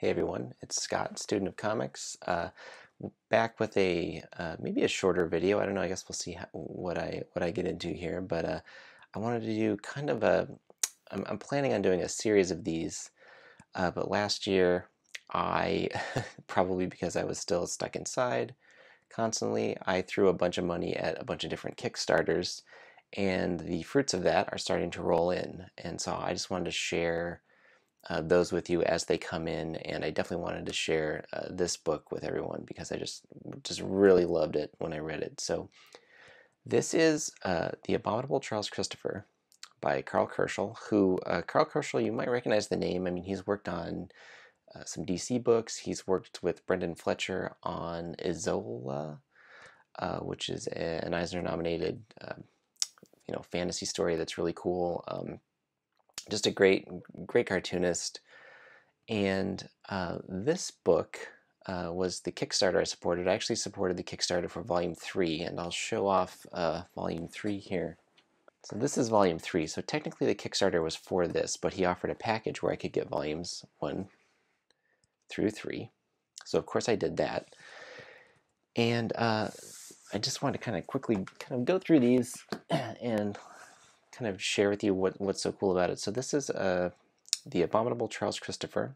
Hey everyone, it's Scott, student of comics, back with a maybe a shorter video. I don't know. I guess we'll see what I get into here. But I wanted to do kind of a. I'm planning on doing a series of these. But last year, I probably because I was still stuck inside constantly, I threw a bunch of money at a bunch of different Kickstarters, and the fruits of that are starting to roll in. And so I just wanted to share those with you as they come in, and I definitely wanted to share this book with everyone because I just really loved it when I read it. So this is The Abominable Charles Christopher by Karl Kerschl, who Karl Kerschl, you might recognize the name. I mean, he's worked on some DC books. He's worked with Brendan Fletcher on Isola, which is an Eisner-nominated fantasy story that's really cool. Just a great cartoonist. And this book was the Kickstarter I supported. I actually supported the Kickstarter for Volume 3, and I'll show off Volume 3 here. So this is Volume 3. So technically the Kickstarter was for this, but he offered a package where I could get Volumes 1 through 3. So of course I did that. And I just want to kind of quickly go through these and kind of share with you what's so cool about it. So this is The Abominable Charles Christopher,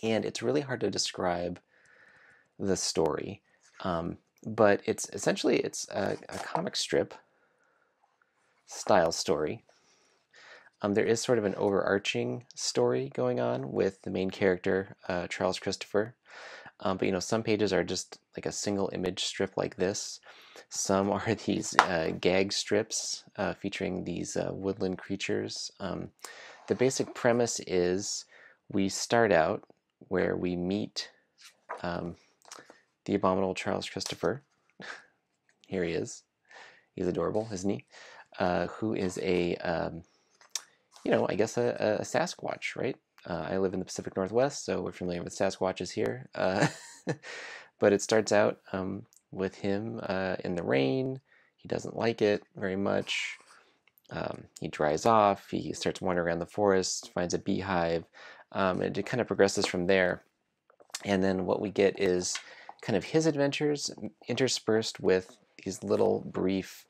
and it's really hard to describe the story, but it's essentially a comic strip style story. There is sort of an overarching story going on with the main character, Charles Christopher, but some pages are just like a single image strip like this. Some are these gag strips featuring these woodland creatures. The basic premise is we start out where we meet the Abominable Charles Christopher. Here he is. He's adorable, isn't he? Who is I guess a Sasquatch, right? I live in the Pacific Northwest, so we're familiar with Sasquatches here. But it starts out with him in the rain. He doesn't like it very much. He dries off. He starts wandering around the forest, finds a beehive, and it kind of progresses from there. And then what we get is kind of his adventures interspersed with these little brief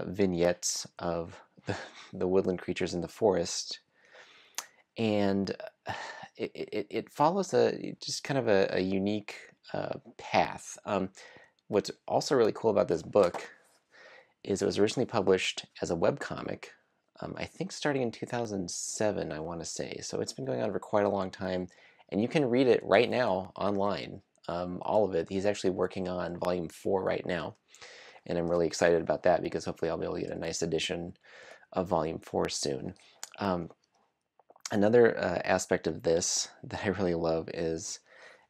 vignettes of the woodland creatures in the forest. And it follows just kind of a unique path. What's also really cool about this book is it was originally published as a webcomic, I think starting in 2007, I want to say. So it's been going on for quite a long time, and you can read it right now online, all of it. He's actually working on Volume 4 right now, and I'm really excited about that because hopefully I'll be able to get a nice edition of Volume 4 soon. Another aspect of this that I really love is,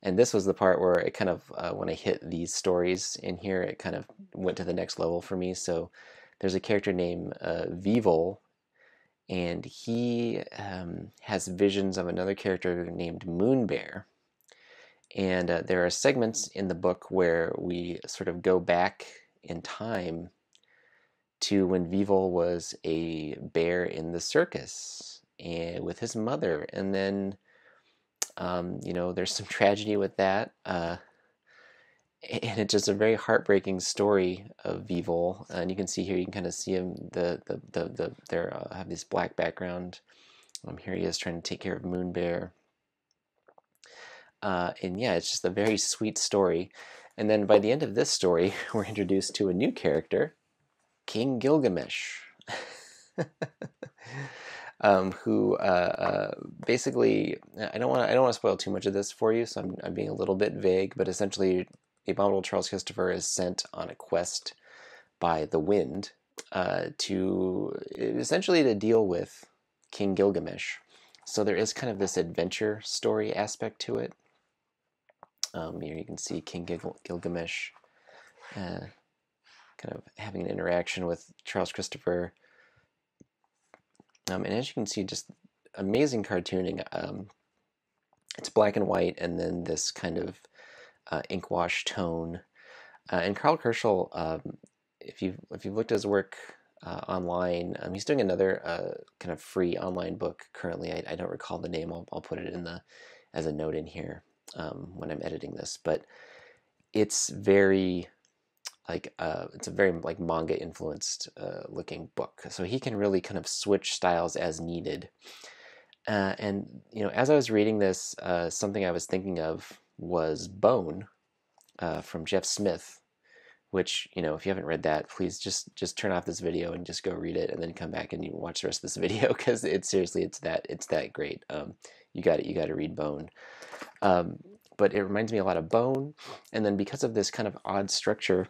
and this was the part where it kind of, when I hit these stories in here, it kind of went to the next level for me. So there's a character named Vivol, and he has visions of another character named Moonbear. And there are segments in the book where we sort of go back in time to when Vivol was a bear in the circus and with his mother, and then there's some tragedy with that, and it's just a very heartbreaking story of Vivol. And you can see here, you can kind of see him. They have this black background. Here he is trying to take care of Moonbear, and yeah, it's just a very sweet story. And then by the end of this story, we're introduced to a new character, King Gilgamesh. Who basically, I don't want to spoil too much of this for you, so I'm being a little bit vague. But essentially, the Abominable Charles Christopher is sent on a quest by the wind to deal with King Gilgamesh. So there is kind of this adventure story aspect to it. Here you can see King Gilgamesh kind of having an interaction with Charles Christopher. And as you can see, just amazing cartooning. It's black and white, and then this kind of ink wash tone. And Karl Kerschl, if you've looked at his work online, he's doing another kind of free online book currently. I don't recall the name. I'll put it in as a note in here when I'm editing this. But it's very it's a very like manga influenced looking book. So he can really kind of switch styles as needed. And as I was reading this, something I was thinking of was Bone from Jeff Smith, which if you haven't read that, please just turn off this video and just go read it, and then come back and you watch the rest of this video, because it's that great. You got to read Bone. But it reminds me a lot of Bone, and then because of this kind of odd structure,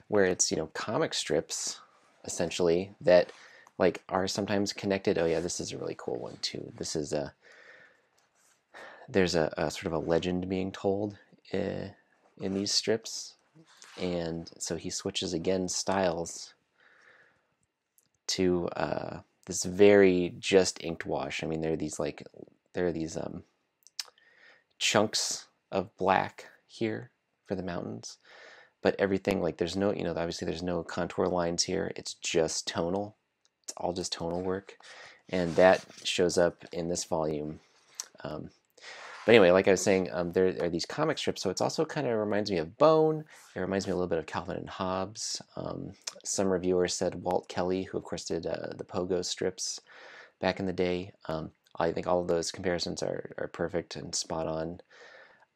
where it's comic strips essentially that like are sometimes connected. Oh yeah, this is a really cool one too. This is there's a sort of a legend being told in these strips, and so he switches again styles to this very just inked wash. I mean, there are these chunks of black here for the mountains, but everything, like, there's no, obviously there's no contour lines here. It's just tonal. It's all just tonal work, and that shows up in this volume. But anyway, like I was saying, there are these comic strips, so it's also kind of reminds me of Bone. It reminds me a little bit of Calvin and Hobbes. Some reviewers said Walt Kelly, who of course did the Pogo strips back in the day. I think all of those comparisons are perfect and spot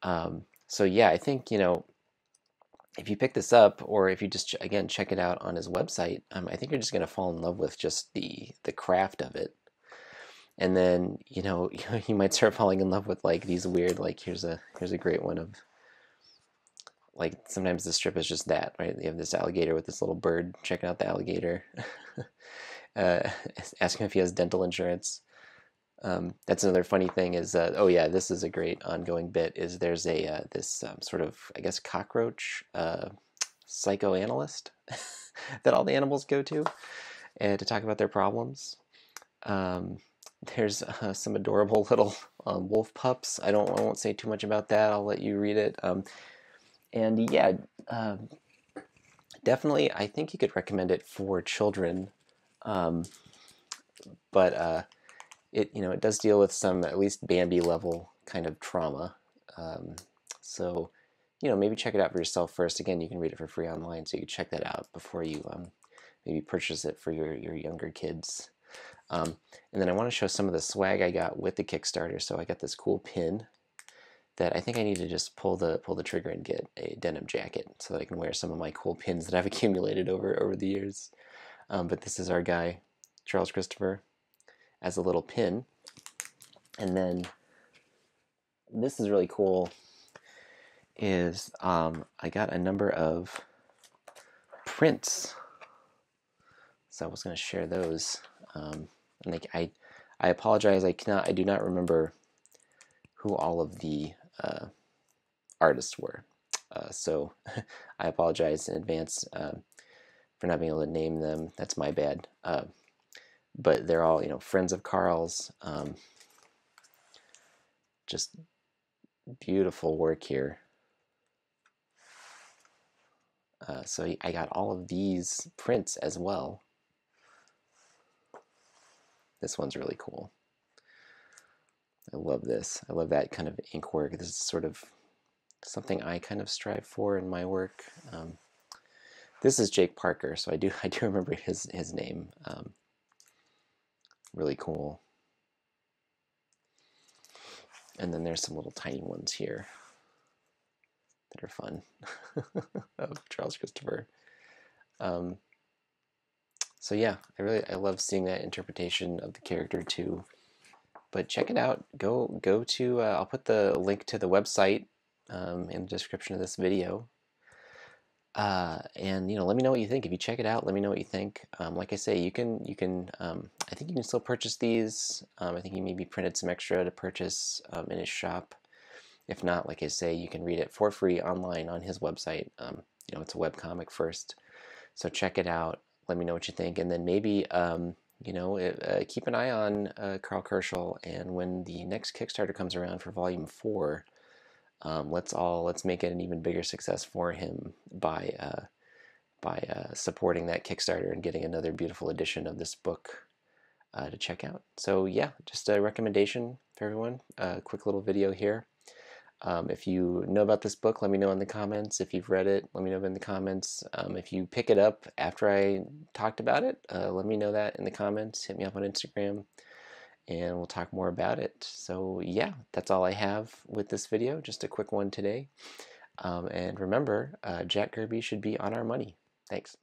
on. So yeah, I think if you pick this up, or if you just again check it out on his website, I think you're just going to fall in love with just the craft of it. And then you might start falling in love with like these weird, like here's a great one of like, sometimes the strip is just that, right? You have this alligator with this little bird checking out the alligator, asking if he has dental insurance. That's another funny thing is oh yeah, this is a great ongoing bit. Is there's a this sort of, I guess, cockroach psychoanalyst that all the animals go to talk about their problems. There's some adorable little wolf pups. I won't say too much about that. I'll let you read it. And yeah, definitely, I think you could recommend it for children. But it does deal with some, at least Bambi level kind of trauma. So maybe check it out for yourself first. Again, you can read it for free online, so you can check that out before you maybe purchase it for your younger kids. And then I want to show some of the swag I got with the Kickstarter. So I got this cool pin that I think I need to just pull the trigger and get a denim jacket so that I can wear some of my cool pins that I've accumulated over the years. But this is our guy, Charles Christopher, as a little pin. And then this is really cool, is I got a number of prints. So I was going to share those. And I apologize, I do not remember who all of the artists were. So I apologize in advance for not being able to name them. That's my bad. But they're all, friends of Karl's. Just beautiful work here. So I got all of these prints as well. This one's really cool. I love this. I love that kind of ink work. This is sort of something I kind of strive for in my work. This is Jake Parker, so I do remember his name. Really cool. And then there's some little tiny ones here that are fun of Charles Christopher. So yeah, I love seeing that interpretation of the character too. But check it out. Go to I'll put the link to the website in the description of this video. And let me know what you think. If you check it out, let me know what you think. Like I say, you can I think you can still purchase these. I think he maybe printed some extra to purchase in his shop. If not, like I say, you can read it for free online on his website. It's a webcomic first, so check it out. Let me know what you think, and then maybe keep an eye on Karl Kerschl, and when the next Kickstarter comes around for Volume 4, let's make it an even bigger success for him by supporting that Kickstarter and getting another beautiful edition of this book to check out. So yeah, just a recommendation for everyone. A quick little video here. If you know about this book, let me know in the comments. If you've read it, let me know in the comments. If you pick it up after I talked about it, let me know that in the comments. Hit me up on Instagram and we'll talk more about it. So yeah, that's all I have with this video. Just a quick one today. And remember, Jack Kirby should be on our money. Thanks.